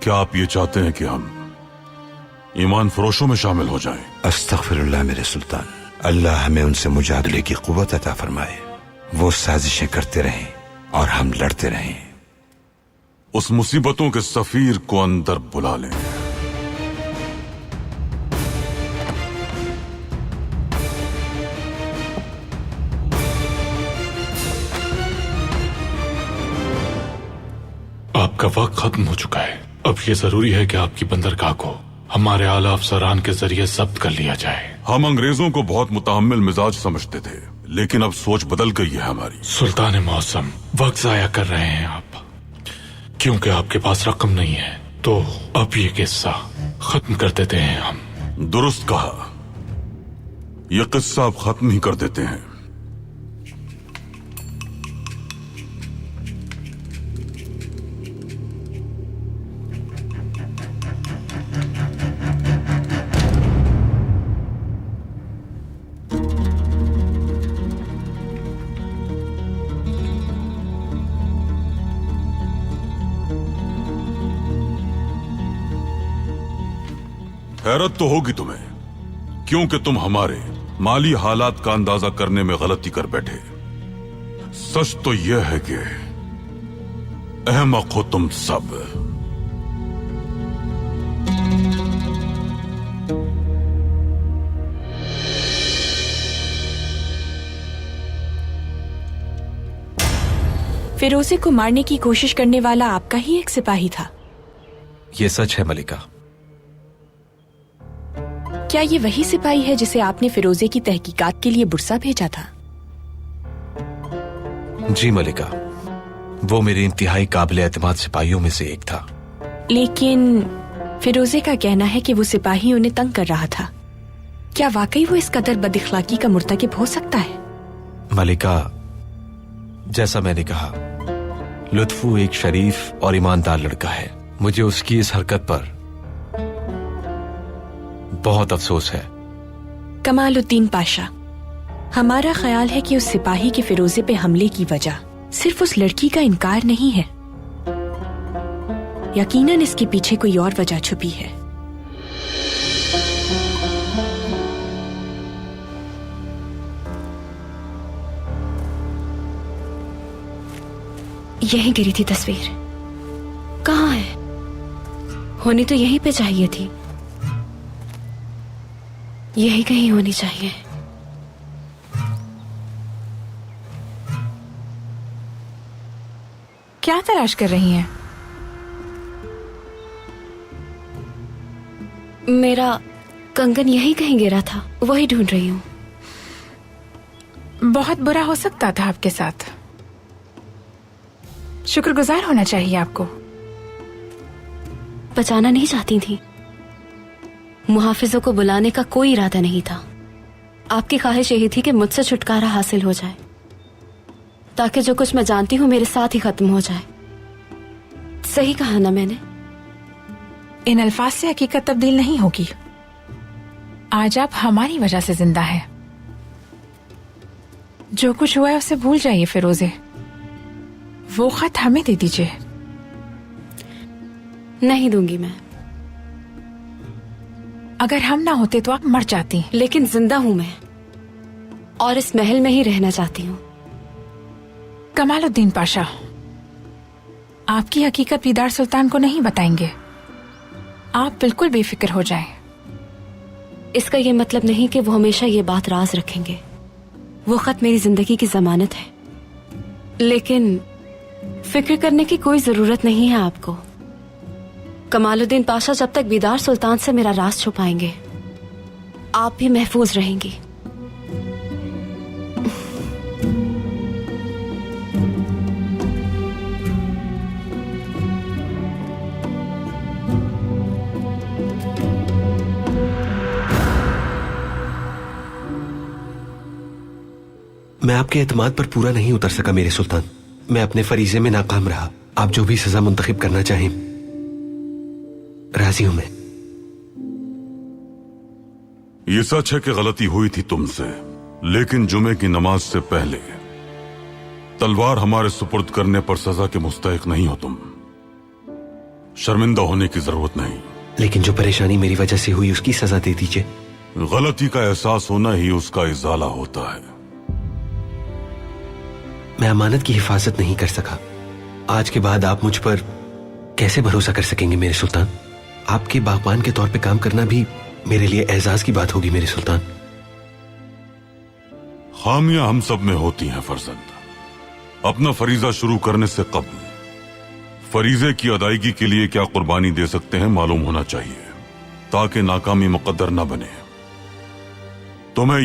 क्या आप ये चाहते हैं कि हम ईमान फरोशों में शामिल हो जाएं? अस्तगफिरुल्लाह मेरे सुल्तान, अल्लाह हमें उनसे मुजादले की कुव्वत अता फरमाए। वो साजिशें करते रहें और हम लड़ते रहें। उस मुसीबतों के सफीर को अंदर बुला लें। आपका वक्त खत्म हो चुका है। अब ये जरूरी है कि आपकी बंदरगाह को हमारे आला अफसरान के जरिए जब्त कर लिया जाए। हम अंग्रेजों को बहुत मुतहम्मिल मिजाज समझते थे, लेकिन अब सोच बदल गई है हमारी। सुल्तान मौसम, वक्त जाया कर रहे हैं आप, क्योंकि आपके पास रकम नहीं है। तो अब ये किस्सा खत्म कर देते हैं हम। दुरुस्त कहा, यह किस्सा अब खत्म ही कर देते हैं। हैरत तो होगी तुम्हें, क्योंकि तुम हमारे माली हालात का अंदाजा करने में गलती कर बैठे। सच तो यह है कि अहमक हो तुम सब। फिरोजे को मारने की कोशिश करने वाला आपका ही एक सिपाही था। ये सच है मलिका। क्या ये वही सिपाही है जिसे आपने फिरोजे की तहकीकात के लिए बुरसा भेजा था? जी मलिका, वो मेरे इंतहाई काबिल एतमाद सिपाहियों में से एक था। लेकिन फिरोजे का कहना है कि वो सिपाही उन्हें तंग कर रहा था। क्या वाकई वो इस कदर बदअखलाकी का मुर्तकिब हो सकता है? मलिका, जैसा मैंने कहा, लुत्फू एक शरीफ और ईमानदार लड़का है। मुझे उसकी इस हरकत पर बहुत अफसोस है। कमालुद्दीन पाशा, हमारा ख्याल है कि उस सिपाही के फिरोजे पे हमले की वजह सिर्फ उस लड़की का इनकार नहीं है। यकीनन इसके पीछे कोई और वजह छुपी है। यहीं गिरी थी तस्वीर। कहाँ है? होनी तो यहीं पे चाहिए थी। यही कहीं होनी चाहिए। क्या तलाश कर रही हैं? मेरा कंगन यहीं कहीं गिरा था, वही ढूंढ रही हूँ। बहुत बुरा हो सकता था आपके साथ। शुक्रगुजार होना चाहिए आपको। बचाना नहीं चाहती थी। मुहाफिजों को बुलाने का कोई इरादा नहीं था। आपकी ख्वाहिश यही थी कि मुझसे छुटकारा हासिल हो जाए, ताकि जो कुछ मैं जानती हूँ मेरे साथ ही खत्म हो जाए। सही कहा ना मैंने? इन अल्फाज से हकीकत तब्दील नहीं होगी। आज आप हमारी वजह से जिंदा हैं। जो कुछ हुआ है उसे भूल जाइए फिरोजे। वो खत हमें दे दीजिए। नहीं दूंगी मैं। अगर हम ना होते तो आप मर जाती। लेकिन जिंदा हूं मैं, और इस महल में ही रहना चाहती हूँ। कमालुद्दीन पाशा, आपकी हकीकत दीदार सुल्तान को नहीं बताएंगे। आप बिल्कुल बेफिक्र हो जाएं। इसका ये मतलब नहीं कि वो हमेशा ये बात राज रखेंगे। वो खत मेरी जिंदगी की जमानत है। लेकिन फिक्र करने की कोई जरूरत नहीं है आपको। कमालुद्दीन पाशा जब तक दीदार सुल्तान से मेरा राज छुपाएंगे, आप भी महफूज रहेंगी। मैं आपके एतमाद पर पूरा नहीं उतर सका मेरे सुल्तान। मैं अपने फरीजे में नाकाम रहा। आप जो भी सजा मुंतखिब करना चाहें, राजी हूं मैं। ये सच है कि गलती हुई थी तुमसे, लेकिन जुमे की नमाज से पहले तलवार हमारे सुपुर्द करने पर सजा के मुस्तहिक नहीं हो तुम। शर्मिंदा होने की जरूरत नहीं। लेकिन जो परेशानी मेरी वजह से हुई उसकी सजा दे दीजिए। गलती का एहसास होना ही उसका इजाला होता है। मैं अमानत की हिफाजत नहीं कर सका। आज के बाद आप मुझ पर कैसे भरोसा कर सकेंगे मेरे सुल्तान? आपके बागबान के तौर पे काम करना भी मेरे लिए एजाज की बात होगी मेरे सुल्तान। खामियां हम सब में होती हैं फर्जंद। अपना फरीजा शुरू करने से कबल फरीजे की अदायगी के लिए क्या कुर्बानी दे सकते हैं मालूम होना चाहिए, ताकि नाकामी मुकद्दर न बने। तुम्हें